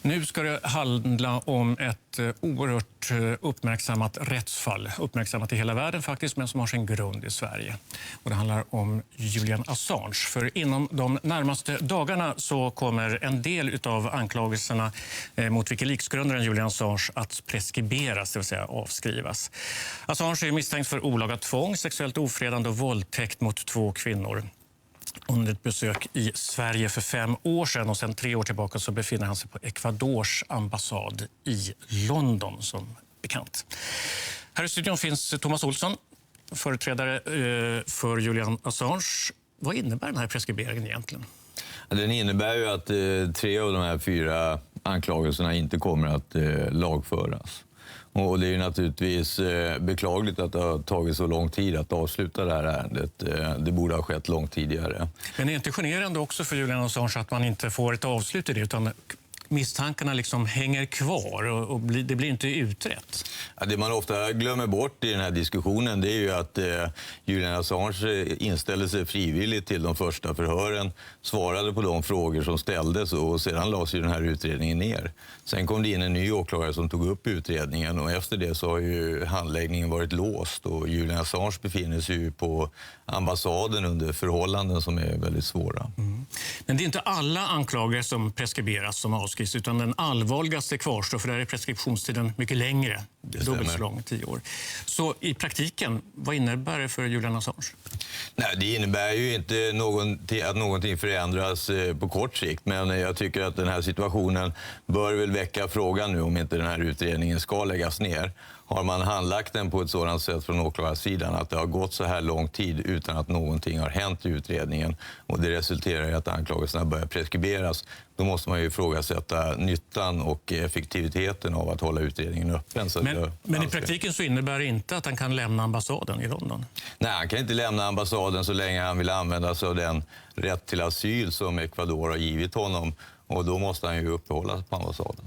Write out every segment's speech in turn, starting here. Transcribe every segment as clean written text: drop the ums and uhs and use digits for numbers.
Nu ska det handla om ett oerhört uppmärksammat rättsfall. Uppmärksammat i hela världen faktiskt, men som har sin grund i Sverige. Och det handlar om Julian Assange. För inom de närmaste dagarna så kommer en del av anklagelserna mot Wikileaks-grundaren Julian Assange att preskriberas, det vill säga avskrivas. Assange är misstänkt för olaga tvång, sexuellt ofredande och våldtäkt mot 2 kvinnor. Under ett besök i Sverige för 5 år sedan och sedan 3 år tillbaka så befinner han sig på Ecuadors ambassad i London som bekant. Här i studion finns Thomas Olsson, företrädare för Julian Assange. Vad innebär den här preskriberingen egentligen? Den innebär ju att 3 av de här 4 anklagelserna inte kommer att lagföras. Och det är naturligtvis beklagligt att det har tagit så lång tid att avsluta det här ärendet. Det borde ha skett långt tidigare. Men det är inte generande också för Julian Assange att man inte får ett avslut i det, utan misstankarna liksom hänger kvar och det blir inte utrett? Ja, det man ofta glömmer bort i den här diskussionen det är ju att Julian Assange inställde sig frivilligt till de första förhören, svarade på de frågor som ställdes och sedan lades ju den här utredningen ner. Sen kom det in en ny åklagare som tog upp utredningen och efter det så har ju handläggningen varit låst och Julian Assange befinner sig ju på ambassaden under förhållanden som är väldigt svåra. Mm. Men det är inte alla anklagelser som preskriberas som avskrivs, utan den allvarligaste kvarstår, för där är preskriptionstiden mycket längre, dubbelt så lång, 10 år. Så i praktiken, vad innebär det för Julian Assange? Nej, det innebär ju inte att någonting förändras på kort sikt, men jag tycker att den här situationen bör väl väcka frågan nu om inte den här utredningen ska läggas ner. Har man handlagt den på ett sådant sätt från åklagarsidan att det har gått så här lång tid utan att någonting har hänt i utredningen och det resulterar i att anklagelserna börjar preskriberas, då måste man ju ifrågasätta nyttan och effektiviteten av att hålla utredningen öppen. Så men i praktiken så innebär det inte att han kan lämna ambassaden i London? Nej, han kan inte lämna ambassaden så länge han vill använda sig av den rätt till asyl som Ecuador har givit honom och då måste han ju uppehålla sig på ambassaden.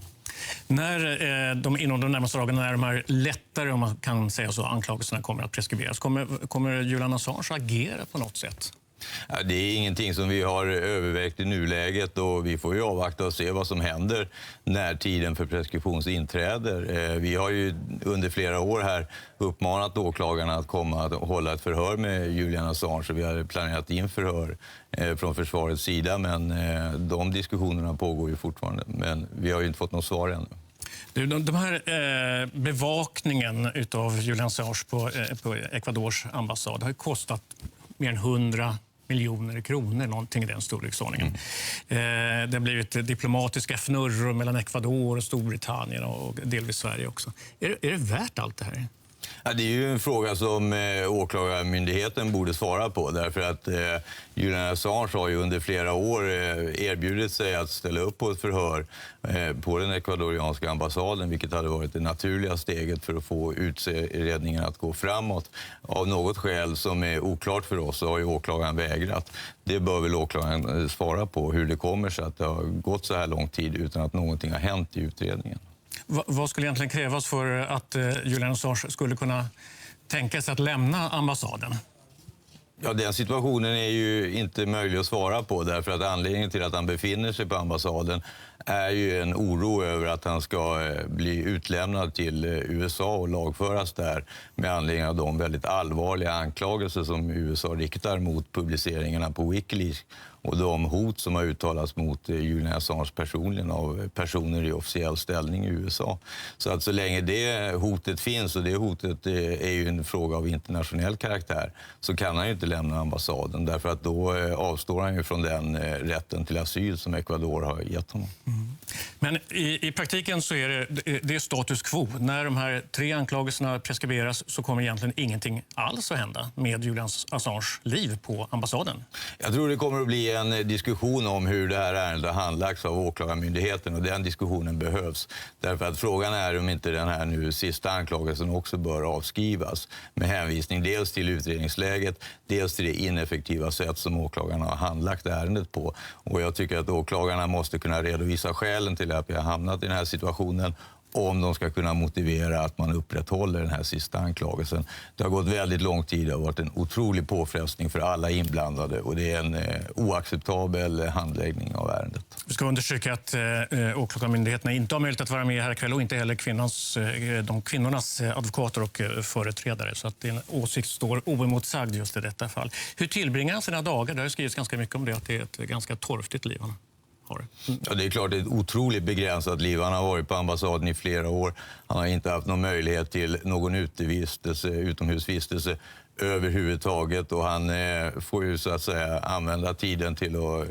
När inom de närmaste dagarna när de här lättare, om man kan säga så, anklagelserna kommer att preskriberas, kommer Julian Assange agera på något sätt? Ja, det är ingenting som vi har övervägt i nuläget och vi får ju avvakta och se vad som händer när tiden för preskription inträder. Vi har ju under flera år här uppmanat åklagarna att komma och hålla ett förhör med Julian Assange. Vi har planerat in förhör från försvarets sida, men de diskussionerna pågår ju fortfarande. Men vi har ju inte fått något svar ännu. De här bevakningen av Julian Assange på Ecuadors ambassad har kostat mer än 100 miljoner kronor, någonting i den storleksordningen. Det har blivit diplomatiska fnurror mellan Ecuador och Storbritannien och delvis Sverige också. Är det värt allt det här? Ja, det är ju en fråga som åklagarmyndigheten borde svara på därför att Julian Assange har ju under flera år erbjudit sig att ställa upp på ett förhör på den ekvadorianska ambassaden, vilket hade varit det naturliga steget för att få utredningen att gå framåt. Av något skäl som är oklart för oss så har ju åklagaren vägrat. Det bör väl åklagaren svara på, hur det kommer sig att det har gått så här lång tid utan att någonting har hänt i utredningen. Vad skulle egentligen krävas för att Julian Assange skulle kunna tänka sig att lämna ambassaden? Ja, den situationen är ju inte möjlig att svara på därför att anledningen till att han befinner sig på ambassaden är ju en oro över att han ska bli utlämnad till USA och lagföras där med anledning av de väldigt allvarliga anklagelser som USA riktar mot publiceringarna på Wikileaks och de hot som har uttalats mot Julian Assange personligen av personer i officiell ställning i USA. Så att så länge det hotet finns, och det hotet är ju en fråga av internationell karaktär, så kan han ju inte lämna ambassaden därför att då avstår han ju från den rätten till asyl som Ecuador har gett honom. Mm. Men i praktiken så är det status quo. När de här 3 anklagelserna preskriberas så kommer egentligen ingenting alls att hända med Julian Assange liv på ambassaden. Jag tror det kommer att bli en diskussion om hur det här ärendet har handlagts av åklagarmyndigheten och den diskussionen behövs. Därför att frågan är om inte den här nu sista anklagelsen också bör avskrivas med hänvisning dels till utredningsläget, dels till det ineffektiva sätt som åklagarna har handlagt ärendet på. Och jag tycker att åklagarna måste kunna redovisa skälen till att vi har hamnat i den här situationen om de ska kunna motivera att man upprätthåller den här sista anklagelsen. Det har gått väldigt lång tid, det har varit en otrolig påfrestning för alla inblandade och det är en oacceptabel handläggning av ärendet. Vi ska undersöka att åklagarmyndigheterna inte har möjlighet att vara med här ikväll och inte heller kvinnornas advokater och företrädare. Så att din åsikt står oemotsagd just i detta fall. Hur tillbringar han sina dagar? Det har skrivits ganska mycket om det, att det är ett ganska torftigt liv han har. Ja, det är klart, det är ett otroligt begränsat liv. Han har varit på ambassaden i flera år. Han har inte haft någon möjlighet till någon utomhusvistelse överhuvudtaget och han får ju så att säga använda tiden till att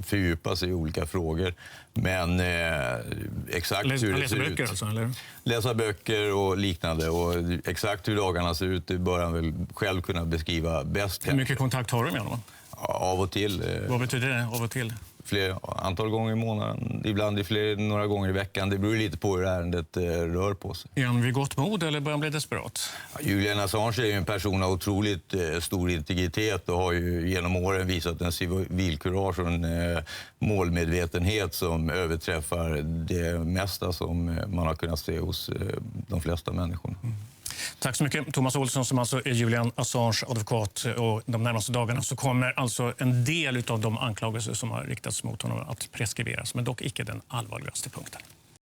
fördjupa sig i olika frågor. Men exakt hur det ser ut. Alltså, eller? Läsa böcker och liknande och exakt hur dagarna ser ut, det bör han väl själv kunna beskriva bäst. Hur mycket kontakt har du med honom? Av och till. Vad betyder det, av och till? Antal gånger i månaden, ibland några gånger i veckan. Det beror lite på hur ärendet rör på sig. Är han vid gott mod eller börjar han bli desperat? Julian Assange är ju en person av otroligt stor integritet och har ju genom åren visat en civilkurage och en målmedvetenhet som överträffar det mesta som man har kunnat se hos de flesta människorna. Tack så mycket, Thomas Olsson, som alltså är Julian Assange advokat. Och de närmaste dagarna så kommer alltså en del av de anklagelser som har riktats mot honom att preskriberas, men dock icke den allvarligaste punkten.